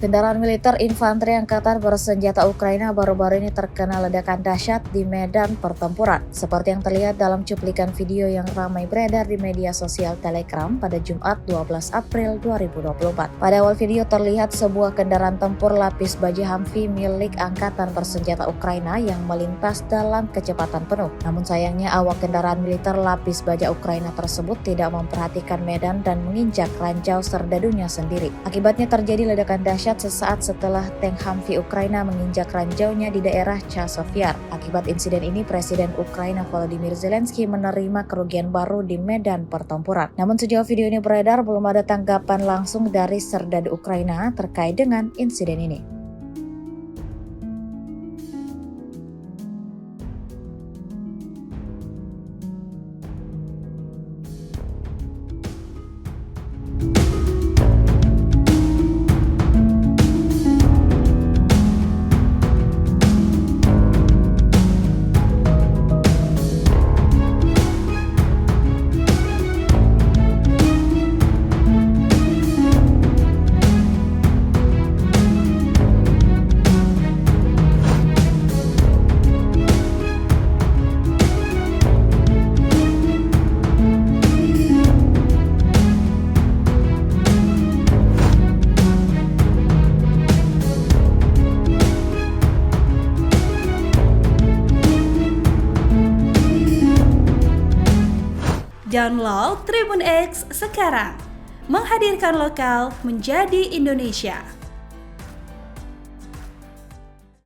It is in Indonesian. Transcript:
Kendaraan militer infanteri angkatan bersenjata Ukraina baru-baru ini terkena ledakan dahsyat di medan pertempuran, seperti yang terlihat dalam cuplikan video yang ramai beredar di media sosial Telegram pada Jumat 12 April 2024. Pada awal video terlihat sebuah kendaraan tempur lapis baja Humvee milik angkatan bersenjata Ukraina yang melintas dalam kecepatan penuh. Namun sayangnya awak kendaraan militer lapis baja Ukraina tersebut tidak memperhatikan medan dan menginjak ranjau serdadunya sendiri. Akibatnya terjadi ledakan dahsyat sesaat setelah tank Humvee Ukraina menginjak ranjaunya di daerah Chasiv Yar. Akibat insiden ini, Presiden Ukraina Volodymyr Zelensky menerima kerugian baru di medan pertempuran. Namun sejauh video ini beredar, belum ada tanggapan langsung dari serdadu Ukraina terkait dengan insiden ini. Download Tribun X sekarang, menghadirkan lokal menjadi Indonesia.